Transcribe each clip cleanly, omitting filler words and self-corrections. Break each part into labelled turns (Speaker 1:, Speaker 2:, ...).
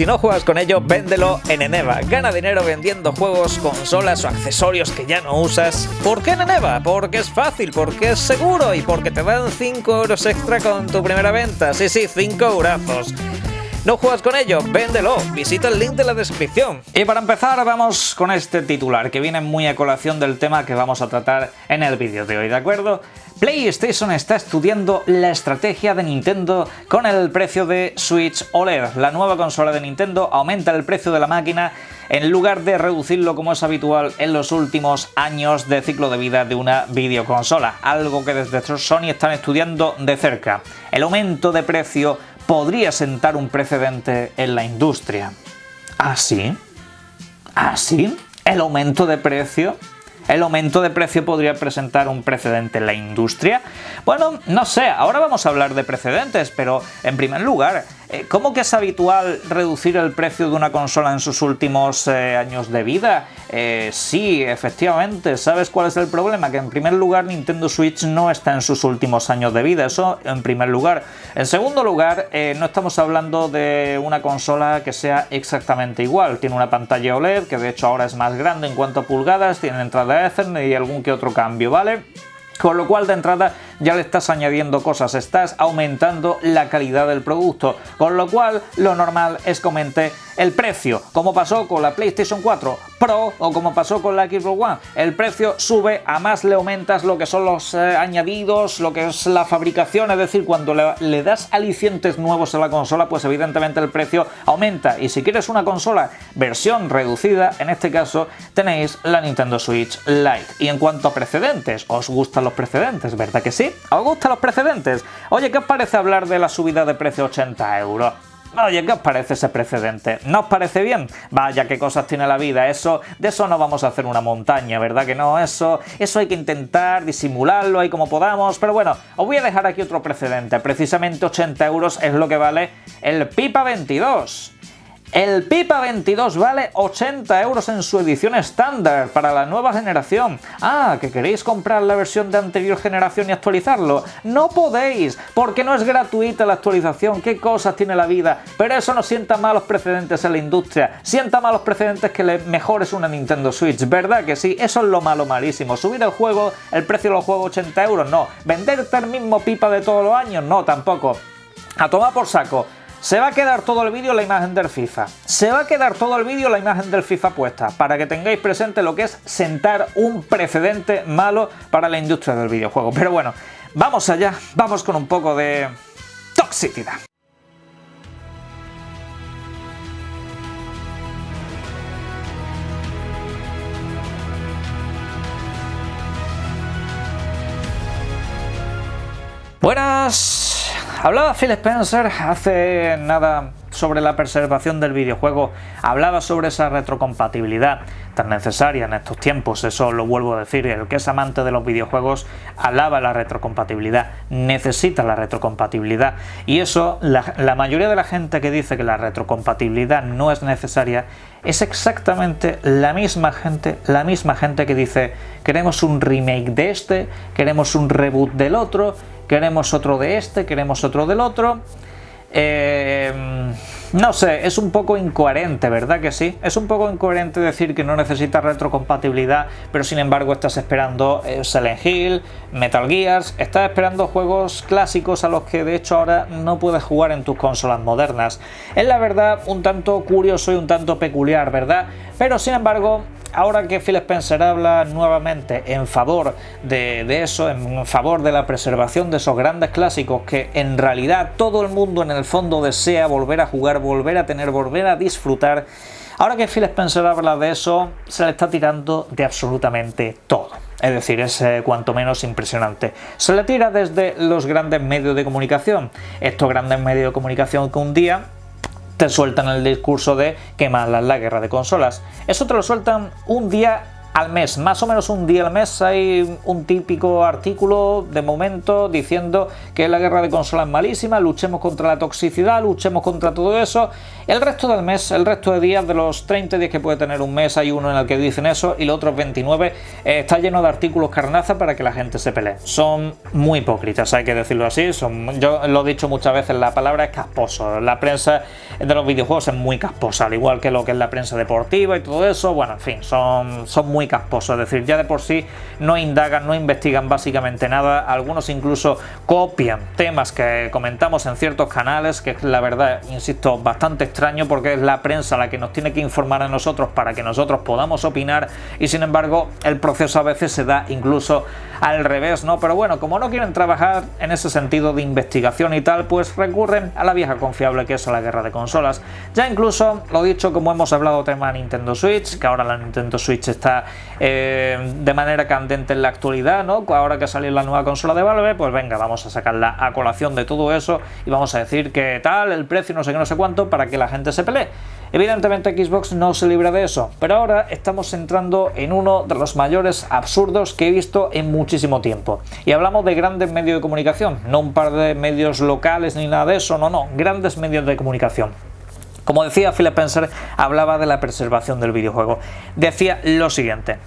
Speaker 1: si no juegas con ello, véndelo en Eneba. Gana dinero vendiendo juegos, consolas o accesorios que ya no usas. ¿Por qué en Eneba? Porque es fácil, porque es seguro y porque te dan 5 euros extra con tu primera venta. Sí, 5 eurazos. ¿No juegas con ello? Véndelo. Visita el link de la descripción. Y para empezar vamos con este titular que viene muy a colación del tema que vamos a tratar en el vídeo de hoy, ¿de acuerdo? PlayStation está estudiando la estrategia de Nintendo con el precio de Switch OLED. La nueva consola de Nintendo aumenta el precio de la máquina en lugar de reducirlo como es habitual en los últimos años de ciclo de vida de una videoconsola, algo que desde Sony están estudiando de cerca. El aumento de precio podría sentar un precedente en la industria. ¿Ah, sí? ¿Ah, sí? ¿El aumento de precio? ¿El aumento de precio podría presentar un precedente en la industria? Bueno, no sé, ahora vamos a hablar de precedentes, pero en primer lugar, ¿cómo que es habitual reducir el precio de una consola en sus últimos años de vida? Sí, efectivamente. ¿Sabes cuál es el problema? Que en primer lugar Nintendo Switch no está en sus últimos años de vida, eso en primer lugar. En segundo lugar, no estamos hablando de una consola que sea exactamente igual. Tiene una pantalla OLED, que de hecho ahora es más grande en cuanto a pulgadas, tiene entrada Ethernet y algún que otro cambio, ¿vale? Con lo cual de entrada ya le estás añadiendo cosas, estás aumentando la calidad del producto, con lo cual lo normal es que aumente el precio, como pasó con la PlayStation 4 Pro o como pasó con la Xbox One. El precio sube, a más le aumentas lo que son los añadidos, lo que es la fabricación, es decir, cuando le das alicientes nuevos a la consola, pues evidentemente el precio aumenta. Y si quieres una consola versión reducida, en este caso tenéis la Nintendo Switch Lite. Y en cuanto a precedentes, ¿os gustan los precedentes? ¿Verdad que sí? ¿Os gustan los precedentes? Oye, ¿qué os parece hablar de la subida de precio a 80 euros? Oye, ¿qué os parece ese precedente? ¿No os parece bien? Vaya, qué cosas tiene la vida. De eso no vamos a hacer una montaña, ¿verdad que no? Eso hay que intentar disimularlo ahí como podamos. Pero bueno, os voy a dejar aquí otro precedente. Precisamente 80 euros es lo que vale el Pipa 22. El Pipa 22 vale 80 euros en su edición estándar para la nueva generación. Ah, ¿que queréis comprar la versión de anterior generación y actualizarlo? No podéis, porque no es gratuita la actualización. ¿Qué cosas tiene la vida? Pero eso no sienta malos precedentes en la industria. Sienta malos precedentes que le mejores una Nintendo Switch, ¿verdad que sí? Eso es lo malo malísimo. Subir el juego, el precio de los juegos 80 euros, no. Venderte el mismo Pipa de todos los años, no, tampoco. A tomar por saco. Se va a quedar todo el vídeo la imagen del FIFA. Se va a quedar todo el vídeo la imagen del FIFA puesta, para que tengáis presente lo que es sentar un precedente malo para la industria del videojuego. Pero bueno, vamos allá, vamos con un poco de toxicidad. Buenas. Hablaba Phil Spencer hace nada sobre la preservación del videojuego, hablaba sobre esa retrocompatibilidad tan necesaria en estos tiempos. Eso lo vuelvo a decir, el que es amante de los videojuegos alaba la retrocompatibilidad, necesita la retrocompatibilidad, y eso, la mayoría de la gente que dice que la retrocompatibilidad no es necesaria es exactamente la misma gente que dice queremos un remake de este, queremos un reboot del otro, queremos otro de este, queremos otro del otro. No sé, es un poco incoherente, ¿verdad que sí? Es un poco incoherente decir que no necesitas retrocompatibilidad, pero sin embargo estás esperando Silent Hill, Metal Gears, estás esperando juegos clásicos a los que de hecho ahora no puedes jugar en tus consolas modernas. Es la verdad un tanto curioso y un tanto peculiar, ¿verdad? Pero sin embargo, ahora que Phil Spencer habla nuevamente en favor de eso, en favor de la preservación de esos grandes clásicos que en realidad todo el mundo en el fondo desea volver a jugar, volver a tener, volver a disfrutar, ahora que Phil Spencer habla de eso, se le está tirando de absolutamente todo. Es decir, es cuanto menos impresionante. Se le tira desde los grandes medios de comunicación. Estos grandes medios de comunicación que un día te sueltan el discurso de quemarlas la guerra de consolas. Eso te lo sueltan un día al mes, más o menos un día al mes hay un típico artículo de momento diciendo que la guerra de consolas es malísima, luchemos contra la toxicidad, luchemos contra todo eso. El resto del mes, el resto de días, de los 30 días que puede tener un mes, hay uno en el que dicen eso y los otros 29 está lleno de artículos carnaza para que la gente se pelee. Son muy hipócritas, hay que decirlo así. Yo lo he dicho muchas veces, la palabra es casposo. La prensa de los videojuegos es muy casposa, al igual que lo que es la prensa deportiva y todo eso. Bueno, en fin, son muy casposos, es decir, ya de por sí no indagan, no investigan básicamente nada. Algunos incluso copian temas que comentamos en ciertos canales, que es la verdad, insisto, bastante extraño, porque es la prensa la que nos tiene que informar a nosotros para que nosotros podamos opinar, y sin embargo el proceso a veces se da incluso al revés, ¿no? Pero bueno, como no quieren trabajar en ese sentido de investigación y tal, pues recurren a la vieja confiable que es la guerra de consolas. Ya incluso, lo dicho, como hemos hablado tema Nintendo Switch, que ahora la Nintendo Switch está de manera candente en la actualidad, ¿no? Ahora que salió la nueva consola de Valve, pues venga, vamos a sacarla a colación de todo eso y vamos a decir que tal, el precio, no sé qué, no sé cuánto, para que la gente se pelee. Evidentemente Xbox no se libra de eso, pero ahora estamos entrando en uno de los mayores absurdos que he visto en muchísimo tiempo. Y hablamos de grandes medios de comunicación, no un par de medios locales ni nada de eso, no, grandes medios de comunicación. Como decía Phil Spencer, hablaba de la preservación del videojuego. Decía lo siguiente: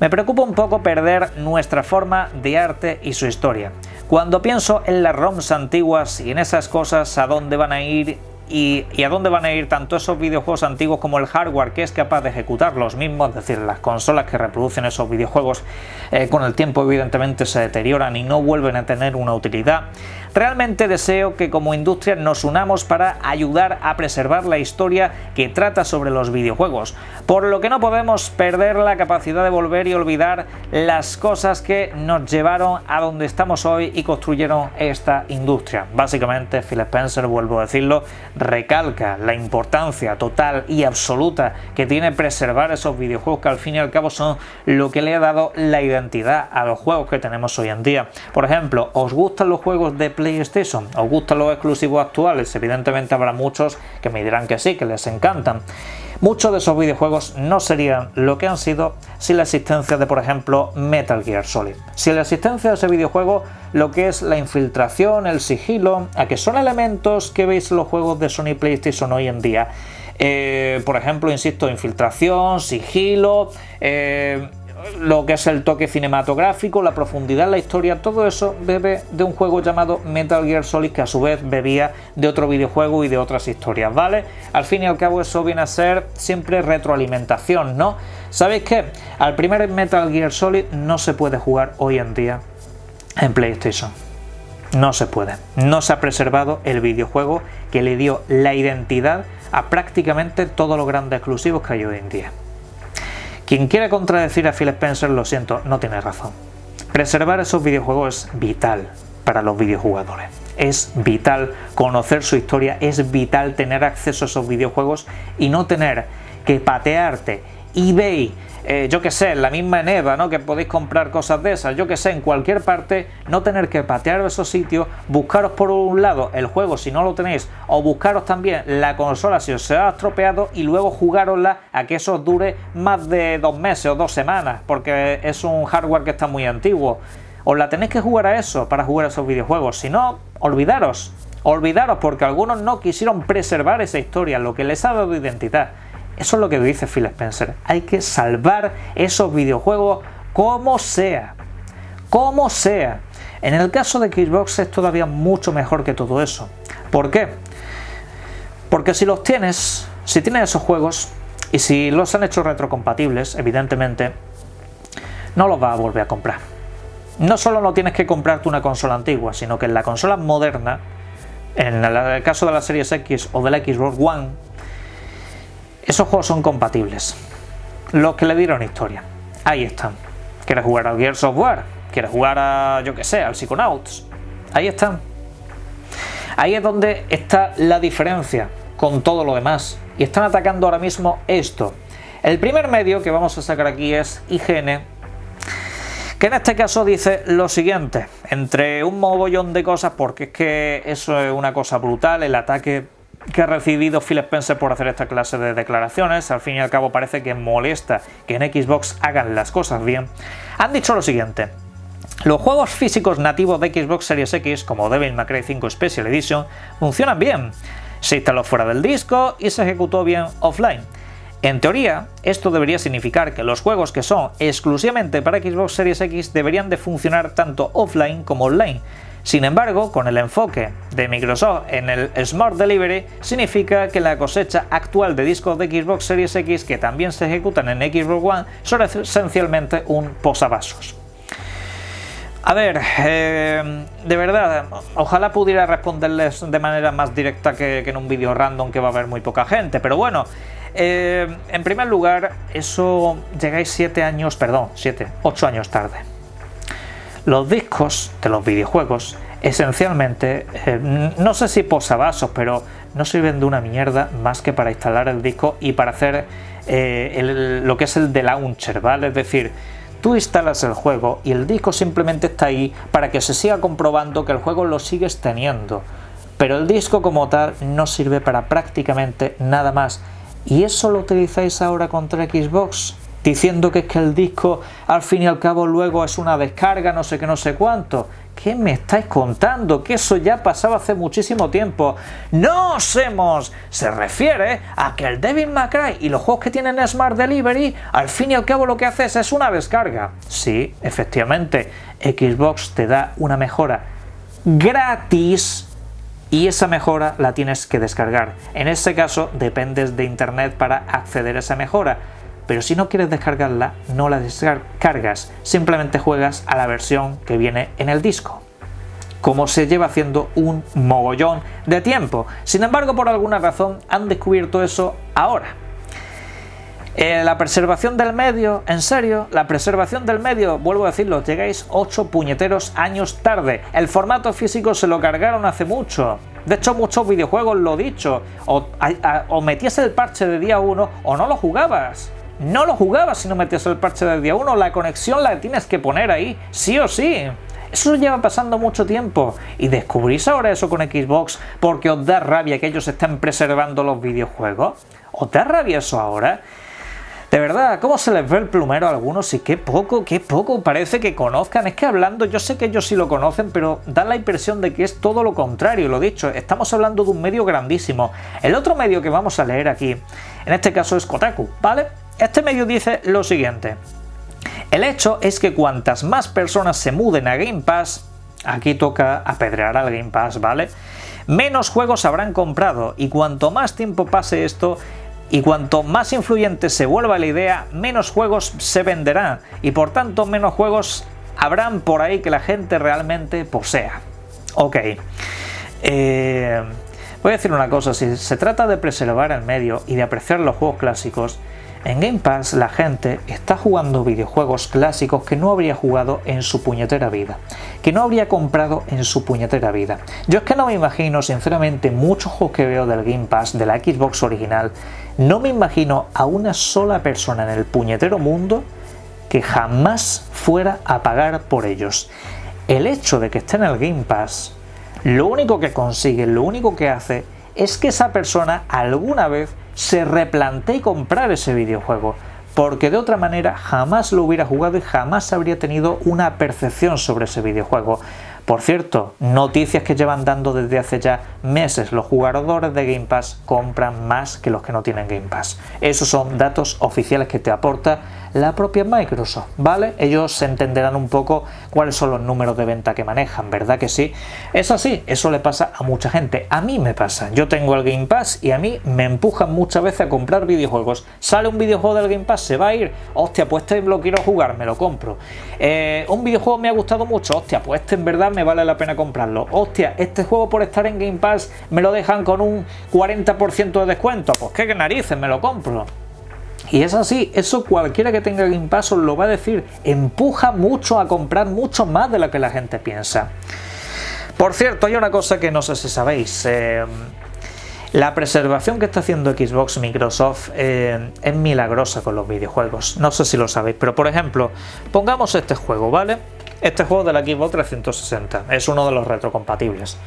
Speaker 1: me preocupa un poco perder nuestra forma de arte y su historia. Cuando pienso en las ROMs antiguas y en esas cosas, a dónde van a ir y a dónde van a ir tanto esos videojuegos antiguos como el hardware que es capaz de ejecutar los mismos, es decir, las consolas que reproducen esos videojuegos con el tiempo evidentemente se deterioran y no vuelven a tener una utilidad. Realmente deseo que como industria nos unamos para ayudar a preservar la historia que trata sobre los videojuegos, por lo que no podemos perder la capacidad de volver y olvidar las cosas que nos llevaron a donde estamos hoy y construyeron esta industria. Básicamente Phil Spencer, vuelvo a decirlo, recalca la importancia total y absoluta que tiene preservar esos videojuegos que al fin y al cabo son lo que le ha dado la identidad a los juegos que tenemos hoy en día. Por ejemplo, ¿os gustan los juegos de PlayStation? ¿Os gustan los exclusivos actuales? Evidentemente habrá muchos que me dirán que sí, que les encantan. Muchos de esos videojuegos no serían lo que han sido sin la existencia de, por ejemplo, Metal Gear Solid. Sin la existencia de ese videojuego, lo que es la infiltración, el sigilo, a que son elementos que veis en los juegos de Sony PlayStation hoy en día. Por ejemplo, insisto, infiltración, sigilo, lo que es el toque cinematográfico, la profundidad en la historia, todo eso bebe de un juego llamado Metal Gear Solid, que a su vez bebía de otro videojuego y de otras historias, ¿vale? Al fin y al cabo eso viene a ser siempre retroalimentación, ¿no? ¿Sabéis qué? Al primer Metal Gear Solid no se puede jugar hoy en día en PlayStation. No se puede. No se ha preservado el videojuego que le dio la identidad a prácticamente todos los grandes exclusivos que hay hoy en día. Quien quiera contradecir a Phil Spencer, lo siento, no tiene razón. Preservar esos videojuegos es vital para los videojugadores. Es vital conocer su historia, es vital tener acceso a esos videojuegos y no tener que patearte eBay, yo que sé, en la misma Eneba, ¿no? Que podéis comprar cosas de esas, yo que sé, en cualquier parte, no tener que patear esos sitios, buscaros por un lado el juego si no lo tenéis, o buscaros también la consola si os se ha estropeado y luego jugárosla a que eso os dure más de 2 meses o 2 semanas, porque es un hardware que está muy antiguo. Os la tenéis que jugar a eso para jugar a esos videojuegos, si no, olvidaros, porque algunos no quisieron preservar esa historia, lo que les ha dado identidad. Eso es lo que dice Phil Spencer. Hay que salvar esos videojuegos como sea. Como sea. En el caso de Xbox es todavía mucho mejor que todo eso. ¿Por qué? Porque si tienes esos juegos y si los han hecho retrocompatibles, evidentemente, no los vas a volver a comprar. No solo no tienes que comprarte una consola antigua, sino que en la consola moderna, en el caso de la Series X o de la Xbox One, esos juegos son compatibles. Los que le dieron historia. Ahí están. ¿Quieres jugar a Gears of War? ¿Quieres jugar a, yo que sé, al Psychonauts? Ahí están. Ahí es donde está la diferencia con todo lo demás. Y están atacando ahora mismo esto. El primer medio que vamos a sacar aquí es IGN, que en este caso dice lo siguiente, entre un mogollón de cosas, porque es que eso es una cosa brutal, el ataque que ha recibido Phil Spencer por hacer esta clase de declaraciones, al fin y al cabo parece que molesta que en Xbox hagan las cosas bien, han dicho lo siguiente: los juegos físicos nativos de Xbox Series X, como Devil May Cry 5 Special Edition, funcionan bien. Se instaló fuera del disco y se ejecutó bien offline. En teoría, esto debería significar que los juegos que son exclusivamente para Xbox Series X deberían de funcionar tanto offline como online. Sin embargo, con el enfoque de Microsoft en el Smart Delivery, significa que la cosecha actual de discos de Xbox Series X que también se ejecutan en Xbox One son esencialmente un posavasos. A ver, de verdad, ojalá pudiera responderles de manera más directa que en un vídeo random que va a haber muy poca gente, pero bueno, en primer lugar, eso llegáis 8 años tarde. Los discos de los videojuegos, esencialmente, no sé si posavasos, pero no sirven de una mierda más que para instalar el disco y para hacer lo que es el de launcher, ¿vale? Es decir, tú instalas el juego y el disco simplemente está ahí para que se siga comprobando que el juego lo sigues teniendo. Pero el disco como tal no sirve para prácticamente nada más. ¿Y eso lo utilizáis ahora contra Xbox? Diciendo que es que el disco al fin y al cabo luego es una descarga, no sé qué, no sé cuánto. ¿Qué me estáis contando? Que eso ya pasaba hace muchísimo tiempo. ¡No osemos! Se refiere a que el Devil May Cry y los juegos que tienen Smart Delivery, al fin y al cabo lo que haces es una descarga. Sí, efectivamente, Xbox te da una mejora gratis y esa mejora la tienes que descargar. En este caso, dependes de internet para acceder a esa mejora. Pero si no quieres descargarla, no la descargas, simplemente juegas a la versión que viene en el disco, como se lleva haciendo un mogollón de tiempo. Sin embargo, por alguna razón han descubierto eso ahora. La preservación del medio, en serio, la preservación del medio, vuelvo a decirlo, llegáis 8 puñeteros años tarde. El formato físico se lo cargaron hace mucho. De hecho, muchos videojuegos lo he dicho, o metías el parche de día 1 o no lo jugabas. No lo jugabas si no metías el parche del día 1, la conexión la tienes que poner ahí, sí o sí. Eso lleva pasando mucho tiempo y descubrís ahora eso con Xbox porque os da rabia que ellos estén preservando los videojuegos. ¿Os da rabia eso ahora? De verdad, ¿cómo se les ve el plumero a algunos? Y qué poco parece que conozcan. Es que hablando, yo sé que ellos sí lo conocen, pero da la impresión de que es todo lo contrario. Lo dicho, estamos hablando de un medio grandísimo. El otro medio que vamos a leer aquí, en este caso es Kotaku, ¿vale? Este medio dice lo siguiente: el hecho es que cuantas más personas se muden a Game Pass, aquí toca apedrear al Game Pass, ¿vale?, menos juegos habrán comprado, y cuanto más tiempo pase esto y cuanto más influyente se vuelva la idea, menos juegos se venderán y por tanto menos juegos habrán por ahí que la gente realmente posea. Ok, voy a decir una cosa: si se trata de preservar el medio y de apreciar los juegos clásicos, en Game Pass la gente está jugando videojuegos clásicos que no habría jugado en su puñetera vida, que no habría comprado en su puñetera vida. Yo es que no me imagino, sinceramente, muchos juegos que veo del Game Pass, de la Xbox original, no me imagino a una sola persona en el puñetero mundo que jamás fuera a pagar por ellos. El hecho de que esté en el Game Pass, lo único que consigue, lo único que hace, es que esa persona alguna vez se replantee comprar ese videojuego, porque de otra manera jamás lo hubiera jugado y jamás habría tenido una percepción sobre ese videojuego. Por cierto, noticias que llevan dando desde hace ya meses: los jugadores de Game Pass compran más que los que no tienen Game Pass. Esos son datos oficiales que te aporta la propia Microsoft, ¿vale? Ellos se entenderán un poco cuáles son los números de venta que manejan, ¿verdad que sí? Es así, eso le pasa a mucha gente. A mí me pasa, yo tengo el Game Pass y a mí me empujan muchas veces a comprar videojuegos. Sale un videojuego del Game Pass, se va a ir, hostia, pues este lo quiero jugar, me lo compro. Un videojuego me ha gustado mucho, hostia, pues este en verdad me vale la pena comprarlo. Hostia, este juego por estar en Game Pass me lo dejan con un 40% de descuento, pues qué narices, me lo compro. Y es así, eso cualquiera que tenga Game Pass os lo va a decir, empuja mucho a comprar mucho más de lo que la gente piensa. Por cierto, hay una cosa que no sé si sabéis, la preservación que está haciendo Xbox Microsoft es milagrosa con los videojuegos, no sé si lo sabéis, pero por ejemplo, pongamos este juego, ¿vale? Este juego de la Xbox 360 es uno de los retrocompatibles.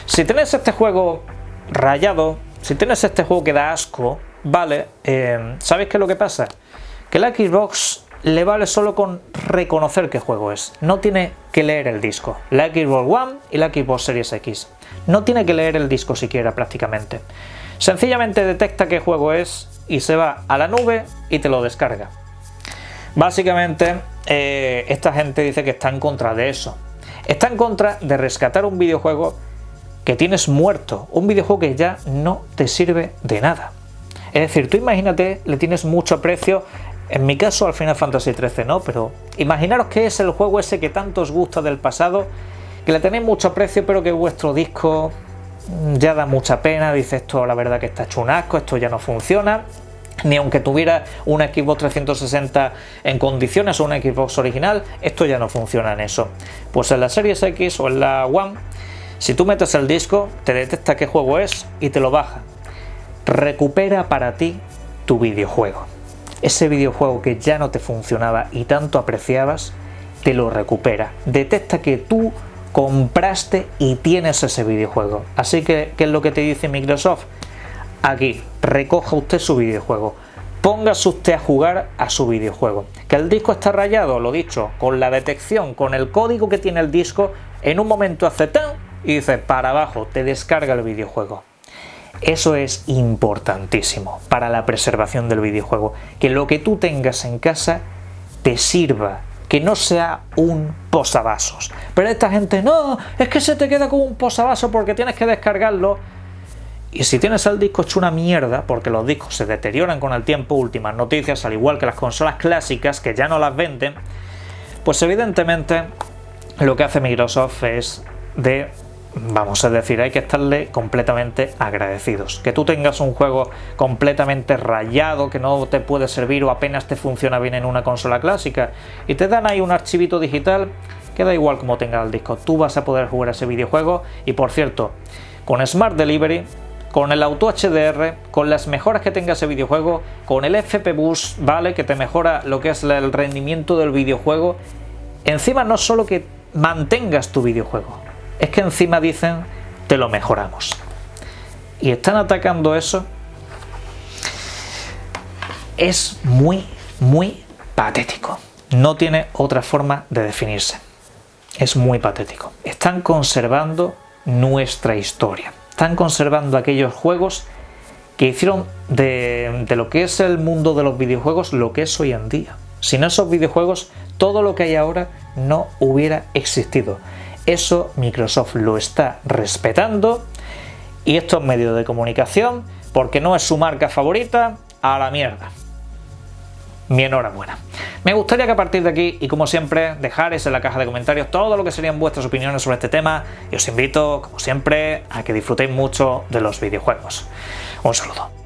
Speaker 1: Si tenéis este juego rayado, si tienes este juego que da asco, vale, ¿sabéis qué es lo que pasa? Que la Xbox le vale solo con reconocer qué juego es, no tiene que leer el disco. La Xbox One y la Xbox Series X no tiene que leer el disco siquiera prácticamente. Sencillamente detecta qué juego es y se va a la nube y te lo descarga. Básicamente, esta gente dice que está en contra de eso. Está en contra de rescatar un videojuego que tienes muerto, un videojuego que ya no te sirve de nada. Es decir, tú imagínate, le tienes mucho aprecio, en mi caso al Final Fantasy XIII no, pero imaginaros que es el juego ese que tanto os gusta del pasado, que le tenéis mucho aprecio, pero que vuestro disco ya da mucha pena, dice esto la verdad que está hecho un asco, esto ya no funciona, ni aunque tuviera una Xbox 360 en condiciones o una Xbox original, esto ya no funciona en eso. Pues en la Series X o en la One, si tú metes el disco, te detecta qué juego es y te lo baja. Recupera para ti tu videojuego. Ese videojuego que ya no te funcionaba y tanto apreciabas, te lo recupera. Detecta que tú compraste y tienes ese videojuego. Así que, ¿qué es lo que te dice Microsoft? Aquí, recoja usted su videojuego. Póngase usted a jugar a su videojuego. Que el disco está rayado, lo dicho, con la detección, con el código que tiene el disco, en un momento hace tan y dice para abajo, te descarga el videojuego. Eso es importantísimo para la preservación del videojuego. Que lo que tú tengas en casa te sirva, que no sea un posavasos. Pero esta gente, no, es que se te queda como un posavasos porque tienes que descargarlo. Y si tienes el disco hecho una mierda, porque los discos se deterioran con el tiempo, últimas noticias, al igual que las consolas clásicas que ya no las venden, pues evidentemente lo que hace Microsoft es vamos a decir, hay que estarle completamente agradecidos. Que tú tengas un juego completamente rayado, que no te puede servir o apenas te funciona bien en una consola clásica, y te dan ahí un archivito digital, que da igual como tenga el disco, tú vas a poder jugar a ese videojuego. Y por cierto, con Smart Delivery, con el Auto HDR, con las mejoras que tenga ese videojuego, con el FP Boost, ¿vale? Que te mejora lo que es el rendimiento del videojuego. Encima no solo que mantengas tu videojuego, es que encima dicen, te lo mejoramos. Y están atacando eso. Es muy, muy patético. No tiene otra forma de definirse. Es muy patético. Están conservando nuestra historia. Están conservando aquellos juegos que hicieron de lo que es el mundo de los videojuegos lo que es hoy en día. Sin esos videojuegos, todo lo que hay ahora no hubiera existido. Eso Microsoft lo está respetando, y estos medios de comunicación, porque no es su marca favorita, a la mierda. Mi enhorabuena. Me gustaría que a partir de aquí, y como siempre, dejarais en la caja de comentarios todo lo que serían vuestras opiniones sobre este tema, y os invito, como siempre, a que disfrutéis mucho de los videojuegos. Un saludo.